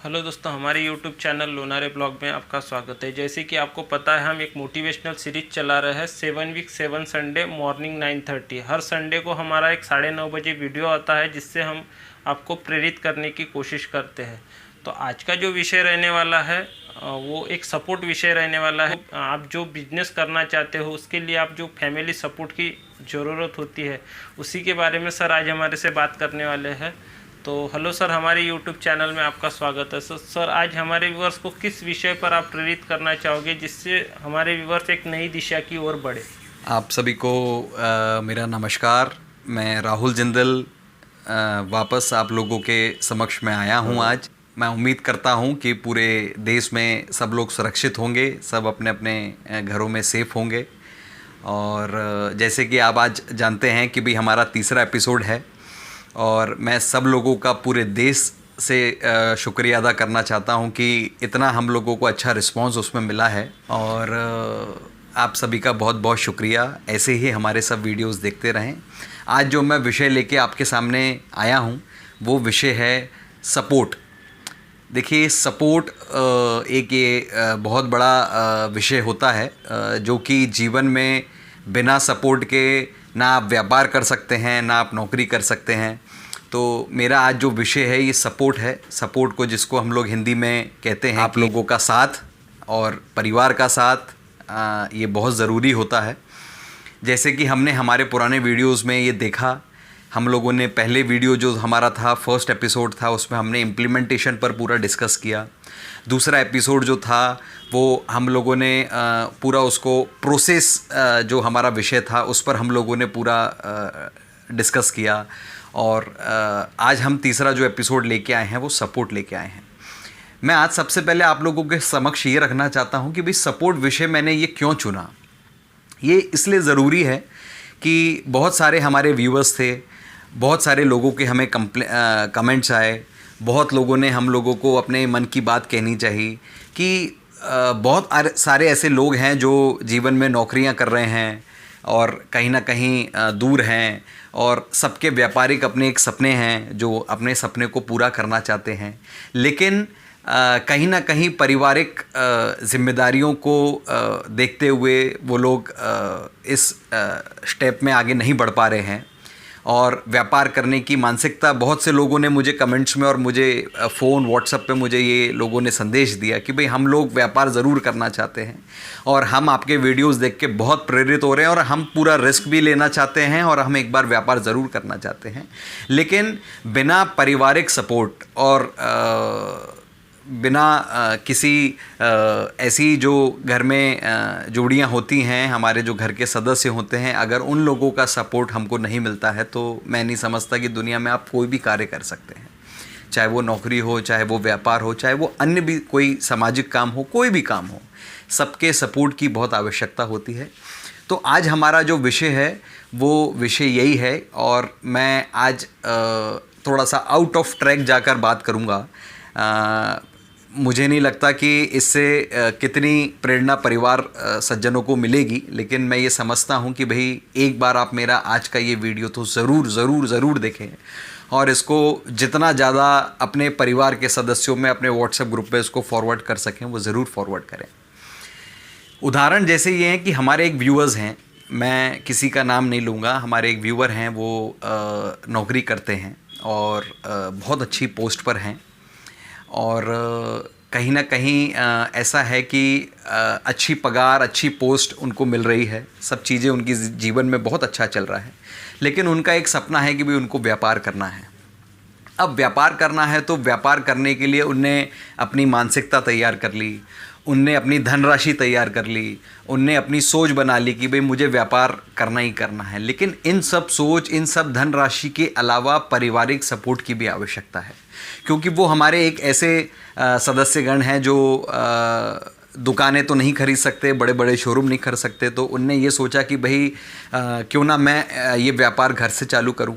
Hello दोस्तों, हमारे YouTube channel Lonare blog में आपका स्वागत है। जैसे कि आपको पता है, हम एक मोटिवेशनल सीरीज चला रहे हैं 7 वीक 7 संडे मॉर्निंग 9:30। हर संडे को हमारा एक 9:30 बजे वीडियो आता है जिससे हम आपको प्रेरित करने की कोशिश करते हैं। तो आज का जो विषय रहने वाला है वो एक सपोर्ट विषय रहने वाला है। आप जो बिजनेस करना चाहते हो उसके लिए आप जो फैमिली सपोर्ट की ज़रूरत होती है उसी के बारे में सर आज हमारे से बात करने वाले हैं। तो हेलो सर, हमारे YouTube चैनल में आपका स्वागत है। सर आज हमारे व्यूअर्स को किस विषय पर आप प्रेरित करना चाहोगे जिससे हमारे व्यूअर्स एक नई दिशा की ओर बढ़े? आप सभी को मेरा नमस्कार। मैं राहुल जिंदल वापस आप लोगों के समक्ष में आया हूं आज। मैं उम्मीद करता हूं कि पूरे देश में सब लोग सुरक्षित होंगे, सब अपने अपने घरों में सेफ होंगे। और जैसे कि आप आज जानते हैं कि भाई हमारा तीसरा एपिसोड है और मैं सब लोगों का पूरे देश से शुक्रिया अदा करना चाहता हूं कि इतना हम लोगों को अच्छा रिस्पांस उसमें मिला है। और आप सभी का बहुत बहुत शुक्रिया। ऐसे ही हमारे सब वीडियोस देखते रहें। आज जो मैं विषय लेके आपके सामने आया हूं वो विषय है सपोर्ट। देखिए, सपोर्ट एक ये बहुत बड़ा विषय होता है जो कि जीवन में बिना सपोर्ट के ना आप व्यापार कर सकते हैं, ना आप नौकरी कर सकते हैं। तो मेरा आज जो विषय है ये सपोर्ट है। सपोर्ट को जिसको हम लोग हिंदी में कहते हैं आप लोगों का साथ और परिवार का साथ, ये बहुत ज़रूरी होता है। जैसे कि हमने हमारे पुराने वीडियोस में ये देखा, हम लोगों ने पहले वीडियो जो हमारा था, फर्स्ट एपिसोड था, उसमें हमने इम्प्लीमेंटेशन पर पूरा डिस्कस किया। दूसरा एपिसोड जो था वो हम लोगों ने पूरा उसको प्रोसेस जो हमारा विषय था उस पर हम लोगों ने पूरा डिस्कस किया। और आज हम तीसरा जो एपिसोड लेके आए हैं वो सपोर्ट लेके आए हैं। मैं आज सबसे पहले आप लोगों के समक्ष ये रखना चाहता हूँ कि भाई सपोर्ट विषय मैंने ये क्यों चुना। ये इसलिए ज़रूरी है कि बहुत सारे हमारे व्यूअर्स थे, बहुत सारे लोगों के हमें कमेंट्स आए, बहुत लोगों ने हम लोगों को अपने मन की बात कहनी चाहिए कि बहुत सारे ऐसे लोग हैं जो जीवन में नौकरियां कर रहे हैं और कहीं ना कहीं दूर हैं, और सबके व्यापारिक अपने एक सपने हैं जो अपने सपने को पूरा करना चाहते हैं, लेकिन कहीं ना कहीं पारिवारिक जिम्मेदारियों को देखते हुए वो लोग इस स्टेप में आगे नहीं बढ़ पा रहे हैं। और व्यापार करने की मानसिकता, बहुत से लोगों ने मुझे कमेंट्स में और मुझे फ़ोन व्हाट्सएप पे मुझे ये लोगों ने संदेश दिया कि भाई हम लोग व्यापार ज़रूर करना चाहते हैं और हम आपके वीडियोस देख के बहुत प्रेरित हो रहे हैं और हम पूरा रिस्क भी लेना चाहते हैं और हम एक बार व्यापार ज़रूर करना चाहते हैं, लेकिन बिना पारिवारिक सपोर्ट और बिना किसी ऐसी जो घर में जोड़ियां होती हैं, हमारे जो घर के सदस्य होते हैं, अगर उन लोगों का सपोर्ट हमको नहीं मिलता है तो मैं नहीं समझता कि दुनिया में आप कोई भी कार्य कर सकते हैं। चाहे वो नौकरी हो, चाहे वो व्यापार हो, चाहे वो अन्य भी कोई सामाजिक काम हो, कोई भी काम हो, सबके सपोर्ट की बहुत आवश्यकता होती है। तो आज हमारा जो विषय है वो विषय यही है और मैं आज थोड़ा सा आउट ऑफ ट्रैक जाकर बात करूँगा। मुझे नहीं लगता कि इससे कितनी प्रेरणा परिवार सज्जनों को मिलेगी, लेकिन मैं ये समझता हूँ कि भाई एक बार आप मेरा आज का ये वीडियो तो ज़रूर ज़रूर ज़रूर देखें और इसको जितना ज़्यादा अपने परिवार के सदस्यों में, अपने व्हाट्सएप ग्रुप पे इसको फॉरवर्ड कर सकें वो ज़रूर फॉरवर्ड करें। उदाहरण जैसे ये हैं कि हमारे एक व्यूअर्स हैं, मैं किसी का नाम नहीं लूँगा, हमारे एक व्यूअर हैं, वो नौकरी करते हैं और बहुत अच्छी पोस्ट पर हैं और कहीं ना कहीं ऐसा है कि अच्छी पगार, अच्छी पोस्ट उनको मिल रही है, सब चीज़ें उनकी जीवन में बहुत अच्छा चल रहा है, लेकिन उनका एक सपना है कि भाई उनको व्यापार करना है। अब व्यापार करना है तो व्यापार करने के लिए उनने अपनी मानसिकता तैयार कर ली, उनने अपनी धनराशि तैयार कर ली, उनने अपनी सोच बना ली कि भाई मुझे व्यापार करना ही करना है। लेकिन इन सब सोच, इन सब धनराशि के अलावा पारिवारिक सपोर्ट की भी आवश्यकता है, क्योंकि वो हमारे एक ऐसे सदस्यगण हैं जो दुकानें तो नहीं खरीद सकते, बड़े बड़े शोरूम नहीं खरीद सकते। तो उनने ये सोचा कि भाई क्यों ना मैं ये व्यापार घर से चालू करूं।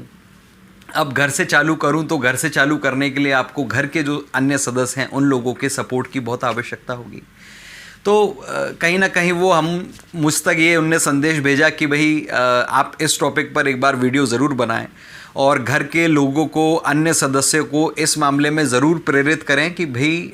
अब घर से चालू करूं तो घर से चालू करने के लिए आपको घर के जो अन्य सदस्य हैं उन लोगों के सपोर्ट की बहुत आवश्यकता होगी। तो कहीं ना कहीं वो मुझ तक ये उनने संदेश भेजा कि भाई आप इस टॉपिक पर एक बार वीडियो ज़रूर बनाएं और घर के लोगों को, अन्य सदस्यों को इस मामले में ज़रूर प्रेरित करें कि भाई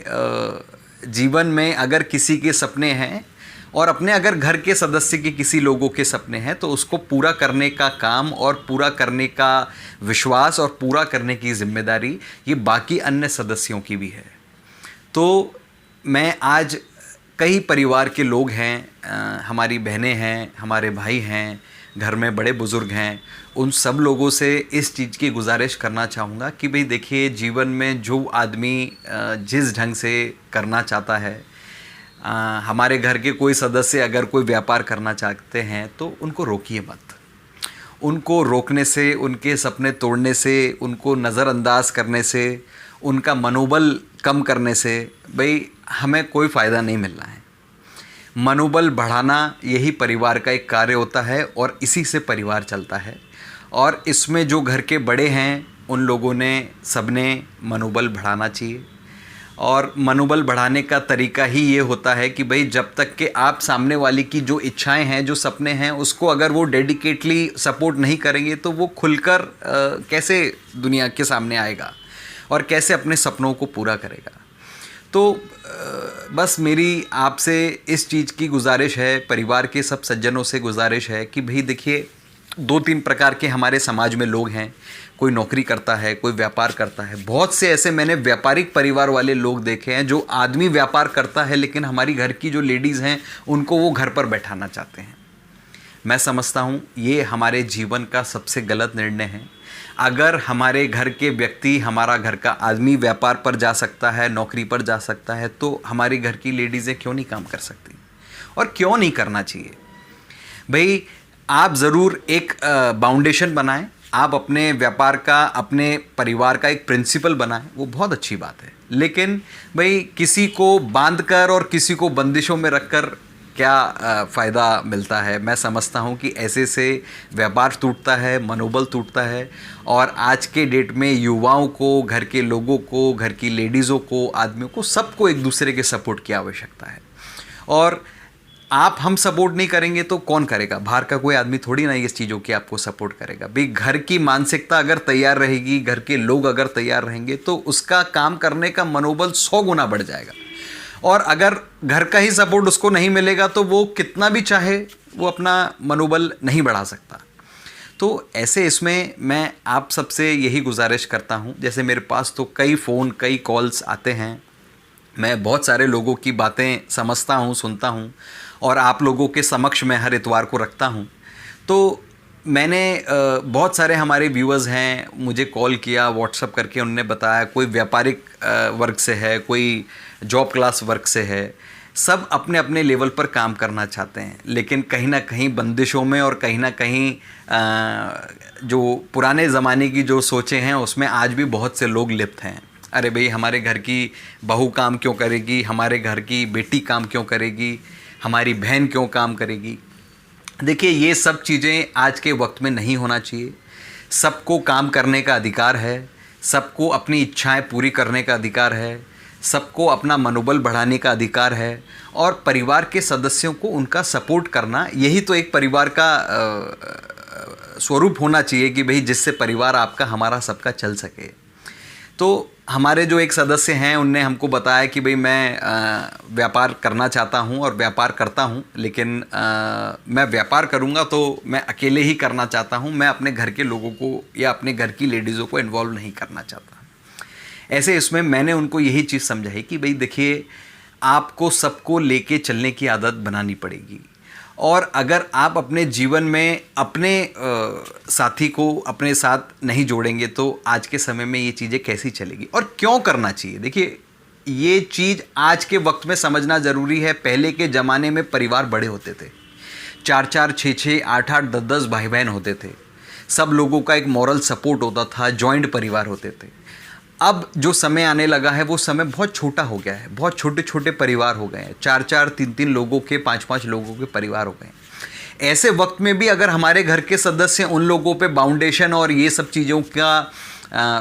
जीवन में अगर किसी के सपने हैं और अपने अगर घर के सदस्य के किसी लोगों के सपने हैं तो उसको पूरा करने का काम और पूरा करने का विश्वास और पूरा करने की जिम्मेदारी ये बाकी अन्य सदस्यों की भी है। तो मैं आज कई परिवार के लोग हैं, हमारी बहनें हैं, हमारे भाई हैं, घर में बड़े बुज़ुर्ग हैं, उन सब लोगों से इस चीज़ की गुजारिश करना चाहूँगा कि भाई देखिए, जीवन में जो आदमी जिस ढंग से करना चाहता है, हमारे घर के कोई सदस्य अगर कोई व्यापार करना चाहते हैं तो उनको रोकिए मत। उनको रोकने से, उनके सपने तोड़ने से, उनको नज़रअंदाज करने से, उनका मनोबल कम करने से भाई हमें कोई फ़ायदा नहीं मिल रहा है। मनोबल बढ़ाना यही परिवार का एक कार्य होता है और इसी से परिवार चलता है। और इसमें जो घर के बड़े हैं उन लोगों ने, सबने मनोबल बढ़ाना चाहिए। और मनोबल बढ़ाने का तरीका ही ये होता है कि भाई जब तक कि आप सामने वाले की जो इच्छाएं हैं, जो सपने हैं, उसको अगर वो डेडिकेटली सपोर्ट नहीं करेंगे तो वो खुलकर कैसे दुनिया के सामने आएगा और कैसे अपने सपनों को पूरा करेगा। तो बस मेरी आपसे इस चीज़ की गुजारिश है, परिवार के सब सज्जनों से गुजारिश है कि भाई देखिए, 2-3 प्रकार के हमारे समाज में लोग हैं। कोई नौकरी करता है, कोई व्यापार करता है। बहुत से ऐसे मैंने व्यापारिक परिवार वाले लोग देखे हैं जो आदमी व्यापार करता है लेकिन हमारी घर की जो लेडीज़ हैं उनको वो घर पर बैठाना चाहते हैं। मैं समझता हूँ ये हमारे जीवन का सबसे गलत निर्णय है। अगर हमारे घर के व्यक्ति, हमारा घर का आदमी व्यापार पर जा सकता है, नौकरी पर जा सकता है, तो हमारी घर की लेडीज़ें क्यों नहीं काम कर सकती और क्यों नहीं करना चाहिए। भाई आप ज़रूर एक बाउंडेशन बनाएं, आप अपने व्यापार का, अपने परिवार का एक प्रिंसिपल बनाएं, वो बहुत अच्छी बात है। लेकिन भाई किसी को बांध कर और किसी को बंदिशों में रखकर क्या फ़ायदा मिलता है। मैं समझता हूँ कि ऐसे से व्यापार टूटता है, मनोबल टूटता है। और आज के डेट में युवाओं को, घर के लोगों को, घर की लेडीज़ों को, आदमियों को, सबको एक दूसरे के सपोर्ट की आवश्यकता है। और आप, हम सपोर्ट नहीं करेंगे तो कौन करेगा? बाहर का कोई आदमी थोड़ी ना इस चीज़ों की आपको सपोर्ट करेगा। भाई घर की मानसिकता अगर तैयार रहेगी, घर के लोग अगर तैयार रहेंगे तो उसका काम करने का मनोबल 100 गुना बढ़ जाएगा। और अगर घर का ही सपोर्ट उसको नहीं मिलेगा तो वो कितना भी चाहे वो अपना मनोबल नहीं बढ़ा सकता। तो ऐसे इसमें मैं आप सबसे यही गुजारिश करता हूँ, जैसे मेरे पास तो कई फ़ोन, कई कॉल्स आते हैं, मैं बहुत सारे लोगों की बातें समझता हूँ, सुनता हूँ और आप लोगों के समक्ष मैं हर इतवार को रखता हूँ। तो मैंने बहुत सारे हमारे व्यूअर्स हैं, मुझे कॉल किया, व्हाट्सअप करके उन्होंने बताया, कोई व्यापारिक वर्ग से है, कोई जॉब क्लास वर्ग से है। सब अपने अपने लेवल पर काम करना चाहते हैं, लेकिन कहीं ना कहीं बंदिशों में और कहीं ना कहीं जो पुराने ज़माने की जो सोचें हैं उसमें आज भी बहुत से लोग लिप्त हैं। अरे भाई हमारे घर की बहू काम क्यों करेगी, हमारे घर की बेटी काम क्यों करेगी, हमारी बहन क्यों काम करेगी। देखिए ये सब चीज़ें आज के वक्त में नहीं होना चाहिए। सबको काम करने का अधिकार है, सबको अपनी इच्छाएं पूरी करने का अधिकार है, सबको अपना मनोबल बढ़ाने का अधिकार है और परिवार के सदस्यों को उनका सपोर्ट करना, यही तो एक परिवार का स्वरूप होना चाहिए कि भाई जिससे परिवार आपका, हमारा सबका चल सके। तो हमारे जो एक सदस्य हैं उनने हमको बताया कि भाई मैं व्यापार करना चाहता हूं और व्यापार करता हूं, लेकिन मैं व्यापार करूंगा तो मैं अकेले ही करना चाहता हूं, मैं अपने घर के लोगों को या अपने घर की लेडीज़ों को इन्वॉल्व नहीं करना चाहता। ऐसे इसमें मैंने उनको यही चीज़ समझाई कि भाई देखिए, आपको सबको लेके चलने की आदत बनानी पड़ेगी। और अगर आप अपने जीवन में अपने साथी को अपने साथ नहीं जोड़ेंगे तो आज के समय में ये चीज़ें कैसी चलेगी और क्यों करना चाहिए। देखिए ये चीज़ आज के वक्त में समझना ज़रूरी है। पहले के ज़माने में परिवार बड़े होते थे, 4-4, 6-6, 8-8, 10-10 भाई बहन होते थे, सब लोगों का एक मॉरल सपोर्ट होता था, जॉइंट परिवार होते थे। अब जो समय आने लगा है वो समय बहुत छोटा हो गया है, बहुत छोटे छोटे परिवार हो गए हैं, 4-4, 3-3 लोगों के, 5-5 लोगों के परिवार हो गए हैं। ऐसे वक्त में भी अगर हमारे घर के सदस्य उन लोगों पे बाउंडेशन और ये सब चीज़ों का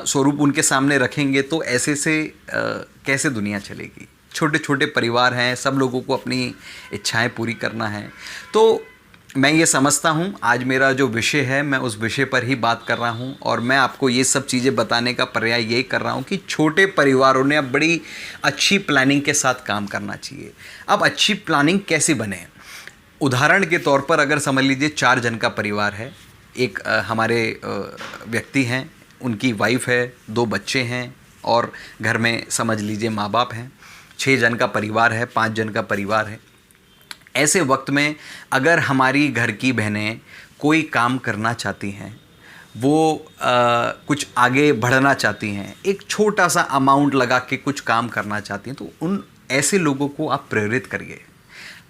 स्वरूप उनके सामने रखेंगे तो ऐसे से कैसे दुनिया चलेगी। छोटे छोटे परिवार हैं, सब लोगों को अपनी इच्छाएं पूरी करना है। तो मैं ये समझता हूँ आज मेरा जो विषय है मैं उस विषय पर ही बात कर रहा हूँ, और मैं आपको ये सब चीज़ें बताने का पर्याय यही कर रहा हूँ कि छोटे परिवारों ने अब बड़ी अच्छी प्लानिंग के साथ काम करना चाहिए। अब अच्छी प्लानिंग कैसे बने? उदाहरण के तौर पर अगर समझ लीजिए 4 जन का परिवार है, एक हमारे व्यक्ति हैं, उनकी वाइफ है, 2 बच्चे हैं और घर में समझ लीजिए माँ बाप हैं, 6 जन का परिवार है, 5 जन का परिवार है। ऐसे वक्त में अगर हमारी घर की बहनें कोई काम करना चाहती हैं, वो कुछ आगे बढ़ना चाहती हैं, एक छोटा सा अमाउंट लगा के कुछ काम करना चाहती हैं, तो उन ऐसे लोगों को आप प्रेरित करिए।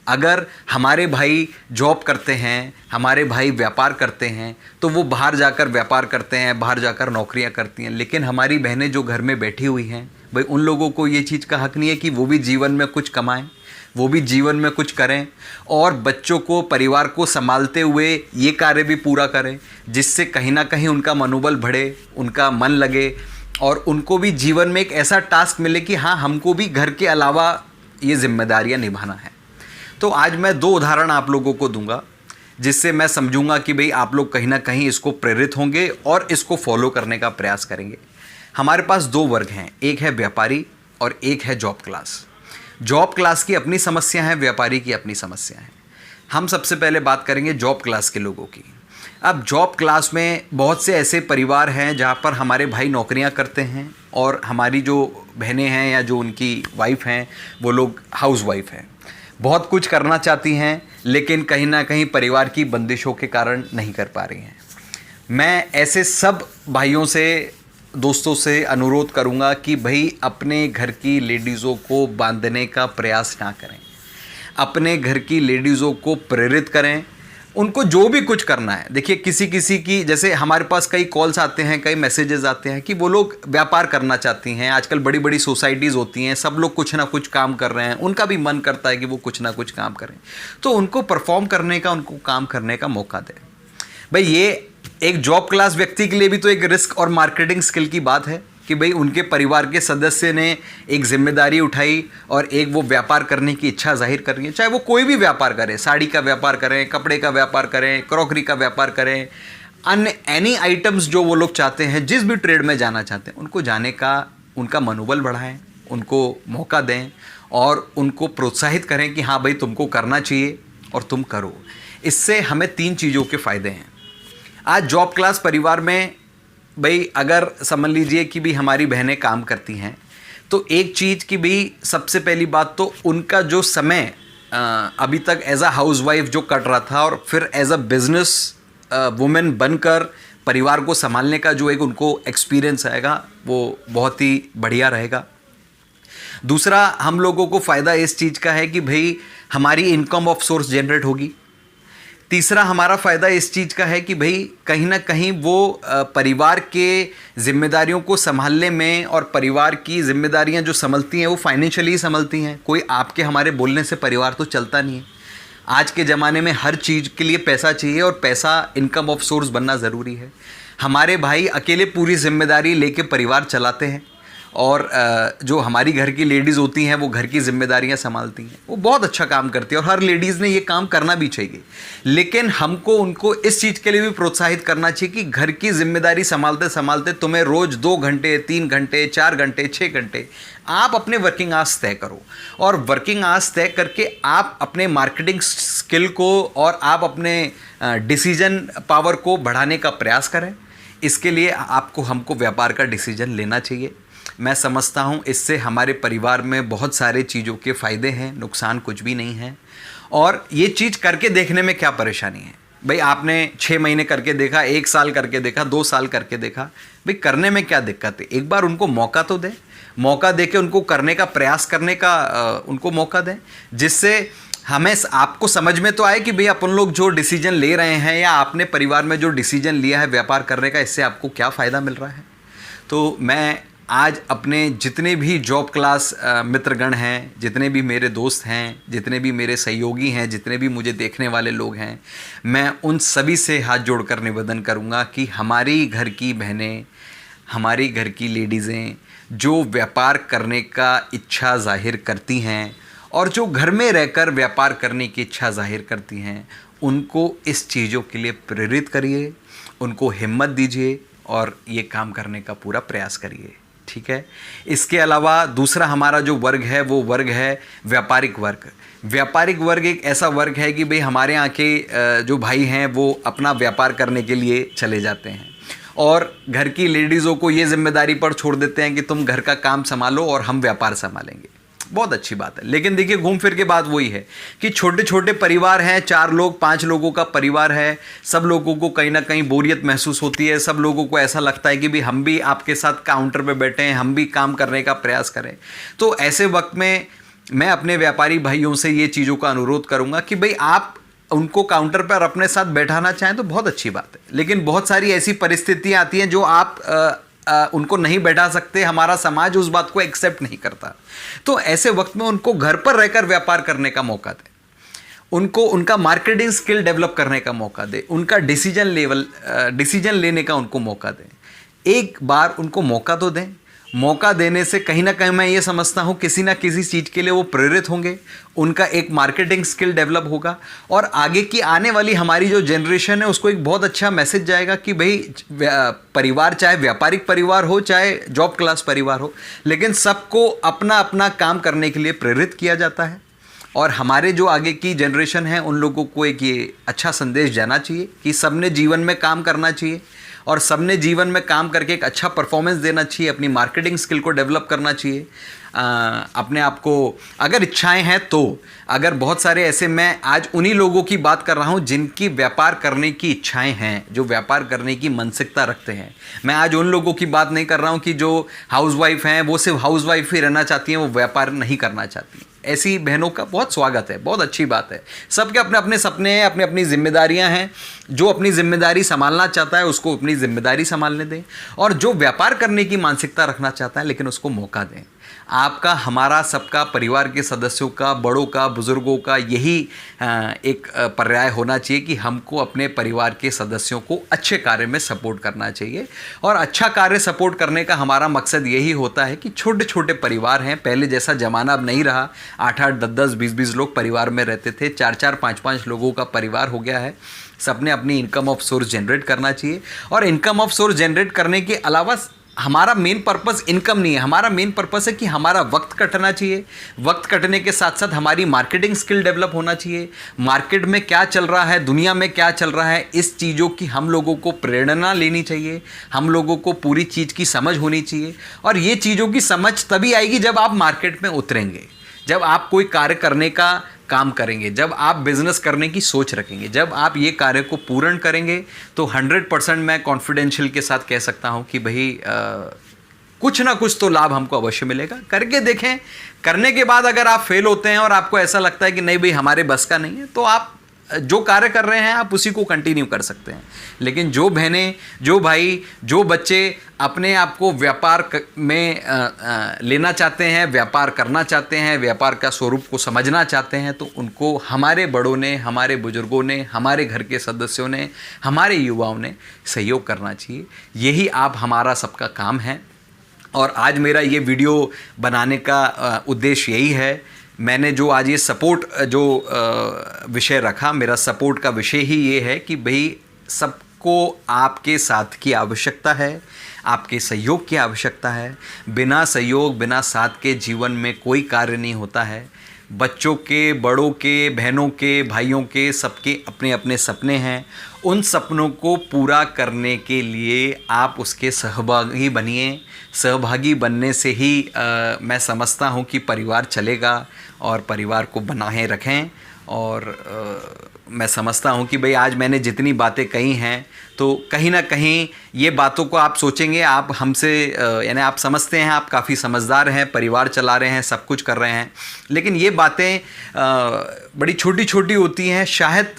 अगर हमारे भाई जॉब करते हैं, हमारे भाई व्यापार करते हैं, तो वो बाहर जाकर व्यापार करते हैं, बाहर जाकर नौकरियां करती हैं, लेकिन हमारी बहनें जो घर में बैठी हुई हैं, भाई उन लोगों को ये चीज़ का हक नहीं है कि वो भी जीवन में कुछ कमाएं, वो भी जीवन में कुछ करें और बच्चों को, परिवार को संभालते हुए ये कार्य भी पूरा करें, जिससे कहीं ना कहीं उनका मनोबल बढ़े, उनका मन लगे और उनको भी जीवन में एक ऐसा टास्क मिले कि हाँ, हमको भी घर के अलावा ये जिम्मेदारियां निभाना है। तो आज मैं 2 उदाहरण आप लोगों को दूंगा, जिससे मैं समझूंगा कि भाई आप लोग कहीं ना कहीं इसको प्रेरित होंगे और इसको फॉलो करने का प्रयास करेंगे। हमारे पास 2 वर्ग हैं, एक है व्यापारी और एक है जॉब क्लास। जॉब क्लास की अपनी समस्या है, व्यापारी की अपनी समस्या है। हम सबसे पहले बात करेंगे जॉब क्लास के लोगों की। अब जॉब क्लास में बहुत से ऐसे परिवार हैं जहाँ पर हमारे भाई नौकरियाँ करते हैं और हमारी जो बहनें हैं या जो उनकी वाइफ हैं वो लोग हाउस वाइफ हैं, बहुत कुछ करना चाहती हैं लेकिन कहीं ना कहीं परिवार की बंदिशों के कारण नहीं कर पा रही हैं। मैं ऐसे सब भाइयों से, दोस्तों से अनुरोध करूंगा कि भाई अपने घर की लेडीज़ों को बांधने का प्रयास ना करें, अपने घर की लेडीज़ों को प्रेरित करें, उनको जो भी कुछ करना है। देखिए किसी किसी की, जैसे हमारे पास कई कॉल्स आते हैं, कई मैसेजेस आते हैं कि वो लोग व्यापार करना चाहती हैं। आजकल बड़ी बड़ी सोसाइटीज़ होती हैं, सब लोग कुछ ना कुछ काम कर रहे हैं, उनका भी मन करता है कि वो कुछ ना कुछ काम करें, तो उनको परफॉर्म करने का, उनको काम करने का मौका दें। भाई ये एक जॉब क्लास व्यक्ति के लिए भी तो एक रिस्क और मार्केटिंग स्किल की बात है कि भाई उनके परिवार के सदस्य ने एक जिम्मेदारी उठाई और एक वो व्यापार करने की इच्छा जाहिर कर रही है। चाहे वो कोई भी व्यापार करें, साड़ी का व्यापार करें, कपड़े का व्यापार करें, क्रॉकरी का व्यापार करें, अन्य एनी आइटम्स जो वो लोग चाहते हैं, जिस भी ट्रेड में जाना चाहते हैं, उनको जाने का उनका मनोबल बढ़ाएं, उनको मौका दें और उनको प्रोत्साहित करें कि हाँ भाई तुमको करना चाहिए और तुम करो। इससे हमें 3 चीज़ों के फ़ायदे हैं। आज जॉब क्लास परिवार में भाई अगर समझ लीजिए कि भी हमारी बहनें काम करती हैं, तो एक चीज़ की भी सबसे पहली बात तो उनका जो समय अभी तक एज अ हाउस वाइफ जो कट रहा था और फिर एज अ बिजनेस वुमेन बनकर परिवार को संभालने का जो एक उनको एक्सपीरियंस आएगा वो बहुत ही बढ़िया रहेगा। दूसरा, हम लोगों को फ़ायदा इस चीज़ का है कि भाई हमारी इनकम ऑफ सोर्स जनरेट होगी। तीसरा, हमारा फ़ायदा इस चीज़ का है कि भाई कहीं ना कहीं वो परिवार के जिम्मेदारियों को संभालने में, और परिवार की जिम्मेदारियां जो संभलती हैं वो फाइनेंशियली संभलती हैं। कोई आपके हमारे बोलने से परिवार तो चलता नहीं है। आज के ज़माने में हर चीज़ के लिए पैसा चाहिए और पैसा इनकम ऑफ सोर्स बनना ज़रूरी है। हमारे भाई अकेले पूरी जिम्मेदारी लेके परिवार चलाते हैं और जो हमारी घर की लेडीज़ होती हैं वो घर की जिम्मेदारियां संभालती हैं, वो बहुत अच्छा काम करती है और हर लेडीज़ ने ये काम करना भी चाहिए। लेकिन हमको उनको इस चीज़ के लिए भी प्रोत्साहित करना चाहिए कि घर की जिम्मेदारी संभालते संभालते तुम्हें रोज़ 2 घंटे, 3 घंटे, 4 घंटे, 6 घंटे आप अपने वर्किंग आवर्स तय करो और वर्किंग आवर्स तय करके आप अपने मार्केटिंग स्किल को और आप अपने डिसीजन पावर को बढ़ाने का प्रयास करें। इसके लिए आपको, हमको व्यापार का डिसीजन लेना चाहिए। मैं समझता हूँ इससे हमारे परिवार में बहुत सारे चीज़ों के फ़ायदे हैं, नुकसान कुछ भी नहीं है। और ये चीज़ करके देखने में क्या परेशानी है भाई? आपने 6 महीने करके देखा, 1 साल करके देखा, 2 साल करके देखा, भाई करने में क्या दिक्कत है? एक बार उनको मौका तो दें, मौका दे के उनको करने का प्रयास करने का उनको मौका दें, जिससे हमें, आपको समझ में तो आए कि भाई अपन लोग जो डिसीजन ले रहे हैं या आपने परिवार में जो डिसीजन लिया है व्यापार करने का, इससे आपको क्या फ़ायदा मिल रहा है। तो मैं आज अपने जितने भी जॉब क्लास मित्रगण हैं, जितने भी मेरे दोस्त हैं, जितने भी मेरे सहयोगी हैं, जितने भी मुझे देखने वाले लोग हैं, मैं उन सभी से हाथ जोड़कर निवेदन करूंगा कि हमारी घर की बहनें, हमारी घर की लेडीज़ें जो व्यापार करने का इच्छा जाहिर करती हैं और जो घर में रहकर व्यापार करने की इच्छा जाहिर करती हैं, उनको इस चीज़ों के लिए प्रेरित करिए, उनको हिम्मत दीजिए और ये काम करने का पूरा प्रयास करिए। ठीक है। इसके अलावा दूसरा हमारा जो वर्ग है वो वर्ग है व्यापारिक वर्ग। व्यापारिक वर्ग एक ऐसा वर्ग है कि भाई हमारे यहाँ के जो भाई हैं वो अपना व्यापार करने के लिए चले जाते हैं और घर की लेडीज़ों को ये जिम्मेदारी पर छोड़ देते हैं कि तुम घर का काम संभालो और हम व्यापार संभालेंगे। बहुत अच्छी बात है, लेकिन देखिए घूम फिर के बात वही है कि छोटे छोटे परिवार हैं, 4 लोग 5 लोगों का परिवार है, सब लोगों को कहीं ना कहीं बोरियत महसूस होती है, सब लोगों को ऐसा लगता है कि भाई हम भी आपके साथ काउंटर पे बैठे हैं, हम भी काम करने का प्रयास करें। तो ऐसे वक्त में मैं अपने व्यापारी भाइयों से ये चीज़ों का अनुरोध करूँगा कि भाई आप उनको काउंटर पर अपने साथ बैठाना चाहें तो बहुत अच्छी बात है, लेकिन बहुत सारी ऐसी परिस्थितियाँ आती हैं जो आप उनको नहीं बैठा सकते, हमारा समाज उस बात को एक्सेप्ट नहीं करता। तो ऐसे वक्त में उनको घर पर रहकर व्यापार करने का मौका दें, उनको उनका मार्केटिंग स्किल डेवलप करने का मौका दें, उनका डिसीजन लेने का उनको मौका दें। एक बार उनको मौका तो दें। मौका देने से कहीं ना कहीं मैं ये समझता हूँ किसी ना किसी चीज़ के लिए वो प्रेरित होंगे, उनका एक मार्केटिंग स्किल डेवलप होगा और आगे की आने वाली हमारी जो जनरेशन है उसको एक बहुत अच्छा मैसेज जाएगा कि भाई परिवार चाहे व्यापारिक परिवार हो चाहे जॉब क्लास परिवार हो, लेकिन सबको अपना अपना काम करने के लिए प्रेरित किया जाता है। और हमारे जो आगे की जनरेशन है उन लोगों को एक ये अच्छा संदेश जाना चाहिए कि सबने जीवन में काम करना चाहिए और सबने जीवन में काम करके एक अच्छा परफॉर्मेंस देना चाहिए, अपनी मार्केटिंग स्किल को डेवलप करना चाहिए। अपने आप को अगर इच्छाएं हैं तो, अगर बहुत सारे ऐसे, मैं आज उन्हीं लोगों की बात कर रहा हूं जिनकी व्यापार करने की इच्छाएं हैं, जो व्यापार करने की मानसिकता रखते हैं। मैं आज उन लोगों की बात नहीं कर रहा हूं कि जो हाउसवाइफ हैं वो सिर्फ हाउसवाइफ ही रहना चाहती हैं, वो व्यापार नहीं करना चाहती। ऐसी बहनों का बहुत स्वागत है, बहुत अच्छी बात है। सबके अपने अपने सपने हैं, अपनी अपनी जिम्मेदारियां हैं। जो अपनी जिम्मेदारी संभालना चाहता है उसको अपनी जिम्मेदारी संभालने दें, और जो व्यापार करने की मानसिकता रखना चाहता है लेकिन उसको मौका दें। आपका, हमारा, सबका, परिवार के सदस्यों का, बड़ों का, बुजुर्गों का यही एक पर्याय होना चाहिए कि हमको अपने परिवार के सदस्यों को अच्छे कार्य में सपोर्ट करना चाहिए। और अच्छा कार्य सपोर्ट करने का हमारा मकसद यही होता है कि छोटे छोटे परिवार हैं, पहले जैसा ज़माना अब नहीं रहा। 8-8, 10-10, 20-20 लोग परिवार में रहते थे, 4-4, 5-5 लोगों का परिवार हो गया है। सबने अपनी इनकम ऑफ सोर्स जनरेट करना चाहिए, और इनकम ऑफ सोर्स जनरेट करने के अलावा हमारा मेन पर्पस इनकम नहीं है, हमारा मेन पर्पस है कि हमारा वक्त कटना चाहिए। वक्त कटने के साथ साथ हमारी मार्केटिंग स्किल डेवलप होना चाहिए। मार्केट में क्या चल रहा है, दुनिया में क्या चल रहा है, इस चीज़ों की हम लोगों को प्रेरणा लेनी चाहिए, हम लोगों को पूरी चीज़ की समझ होनी चाहिए। और ये चीज़ों की समझ तभी आएगी जब आप मार्केट में उतरेंगे, जब आप कोई कार्य करने का काम करेंगे, जब आप बिजनेस करने की सोच रखेंगे, जब आप ये कार्य को पूर्ण करेंगे, तो 100% मैं कॉन्फिडेंशियल के साथ कह सकता हूँ कि भाई कुछ ना कुछ तो लाभ हमको अवश्य मिलेगा। करके देखें। करने के बाद अगर आप फेल होते हैं और आपको ऐसा लगता है कि नहीं भाई हमारे बस का नहीं है, तो आप जो कार्य कर रहे हैं आप उसी को कंटिन्यू कर सकते हैं। लेकिन जो बहनें, जो भाई, जो बच्चे अपने आप को व्यापार में लेना चाहते हैं, व्यापार करना चाहते हैं, व्यापार का स्वरूप को समझना चाहते हैं, तो उनको हमारे बड़ों ने, हमारे बुजुर्गों ने, हमारे घर के सदस्यों ने, हमारे युवाओं ने सहयोग करना चाहिए। यही आप हमारा सबका काम है। और आज मेरा ये वीडियो बनाने का उद्देश्य यही है। मैंने जो आज ये सपोर्ट जो विषय रखा, मेरा सपोर्ट का विषय ही ये है कि भाई सबको आपके साथ की आवश्यकता है, आपके सहयोग की आवश्यकता है। बिना सहयोग, बिना साथ के जीवन में कोई कार्य नहीं होता है। बच्चों के, बड़ों के, बहनों के, भाइयों के, सबके अपने अपने सपने हैं। उन सपनों को पूरा करने के लिए आप उसके सहभागी बनिए। सहभागी बनने से ही मैं समझता हूँ कि परिवार चलेगा, और परिवार को बनाए रखें। और मैं समझता हूँ कि भाई आज मैंने जितनी बातें कही हैं, तो कहीं ना कहीं ये बातों को आप सोचेंगे, आप हमसे, यानी आप समझते हैं, आप काफ़ी समझदार हैं, परिवार चला रहे हैं, सब कुछ कर रहे हैं, लेकिन ये बातें बड़ी छोटी छोटी होती हैं। शायद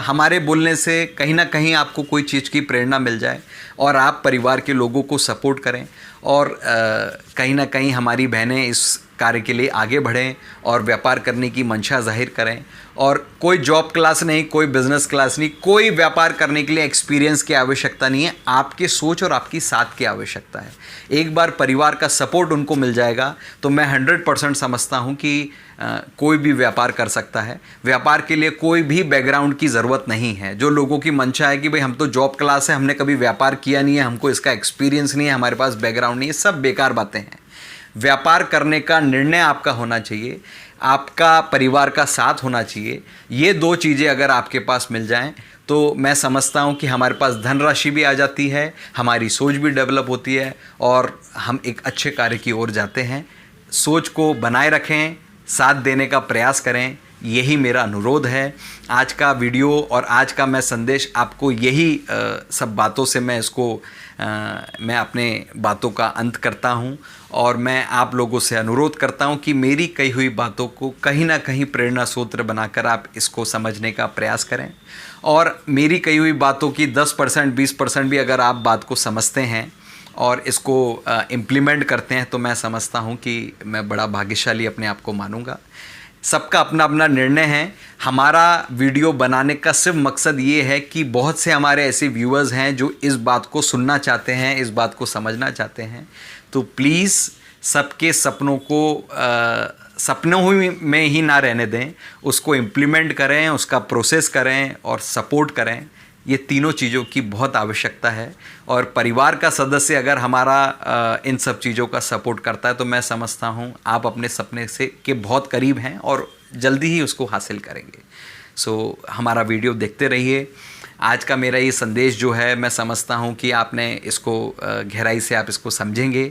हमारे बोलने से कहीं ना कहीं आपको कोई चीज़ की प्रेरणा मिल जाए और आप परिवार के लोगों को सपोर्ट करें, और कहीं ना कहीं हमारी बहनें इस कार्य के लिए आगे बढ़ें और व्यापार करने की मंशा जाहिर करें। और कोई जॉब क्लास नहीं, कोई बिजनेस क्लास नहीं, कोई व्यापार करने के लिए एक्सपीरियंस की आवश्यकता नहीं है, आपके सोच और आपकी साथ की आवश्यकता है। एक बार परिवार का सपोर्ट उनको मिल जाएगा तो मैं 100% समझता हूँ कि कोई भी व्यापार कर सकता है। व्यापार के लिए कोई भी बैकग्राउंड की ज़रूरत नहीं है। जो लोगों की मंशा है कि भाई हम तो जॉब क्लास है, हमने कभी व्यापार किया नहीं है, हमको इसका एक्सपीरियंस नहीं है, हमारे पास बैकग्राउंड नहीं है, सब बेकार बातें हैं। व्यापार करने का निर्णय आपका होना चाहिए, आपका परिवार का साथ होना चाहिए। ये दो चीज़ें अगर आपके पास मिल जाएं तो मैं समझता हूँ कि हमारे पास धनराशि भी आ जाती है, हमारी सोच भी डेवलप होती है और हम एक अच्छे कार्य की ओर जाते हैं। सोच को बनाए रखें, साथ देने का प्रयास करें, यही मेरा अनुरोध है। आज का वीडियो और आज का मैं संदेश आपको यही सब बातों से मैं अपने बातों का अंत करता हूं और मैं आप लोगों से अनुरोध करता हूं कि मेरी कही हुई बातों को कहीं ना कहीं प्रेरणा सूत्र बनाकर आप इसको समझने का प्रयास करें। और मेरी कही हुई बातों की 10% 20% भी अगर आप बात को समझते हैं और इसको इम्प्लीमेंट करते हैं तो मैं समझता हूं कि मैं बड़ा भाग्यशाली अपने आप को मानूंगा। सबका अपना अपना निर्णय है। हमारा वीडियो बनाने का सिर्फ मकसद ये है कि बहुत से हमारे ऐसे व्यूअर्स हैं जो इस बात को सुनना चाहते हैं, इस बात को समझना चाहते हैं। तो प्लीज़ सबके सपनों को सपनों में ही ना रहने दें, उसको इम्प्लीमेंट करें, उसका प्रोसेस करें और सपोर्ट करें। ये तीनों चीज़ों की बहुत आवश्यकता है और परिवार का सदस्य अगर हमारा इन सब चीज़ों का सपोर्ट करता है तो मैं समझता हूँ आप अपने सपने से के बहुत करीब हैं और जल्दी ही उसको हासिल करेंगे। सो हमारा वीडियो देखते रहिए। आज का मेरा ये संदेश जो है मैं समझता हूँ कि आपने इसको गहराई से आप इसको समझेंगे।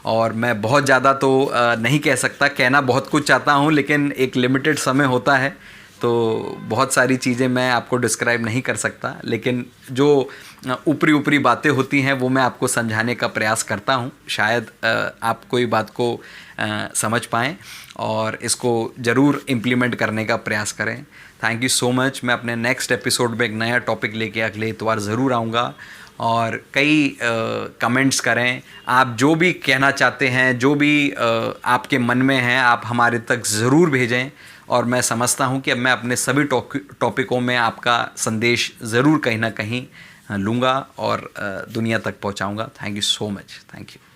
और मैं बहुत ज़्यादा तो नहीं कह सकता, कहना बहुत कुछ चाहता हूँ लेकिन एक लिमिटेड समय होता है तो बहुत सारी चीज़ें मैं आपको डिस्क्राइब नहीं कर सकता, लेकिन जो ऊपरी ऊपरी बातें होती हैं वो मैं आपको समझाने का प्रयास करता हूँ। शायद आप कोई बात को समझ पाएँ और इसको ज़रूर इम्प्लीमेंट करने का प्रयास करें। Thank you so much. मैं अपने नेक्स्ट एपिसोड में एक नया टॉपिक लेके अगले इतवार ज़रूर आऊँगा और कई कमेंट्स करें। आप जो भी कहना चाहते हैं, जो भी आपके मन में है, आप हमारे तक ज़रूर भेजें और मैं समझता हूं कि अब मैं अपने सभी टॉपिकों में आपका संदेश ज़रूर कहीं ना कहीं लूँगा और दुनिया तक पहुंचाऊंगा। Thank you so much. Thank you.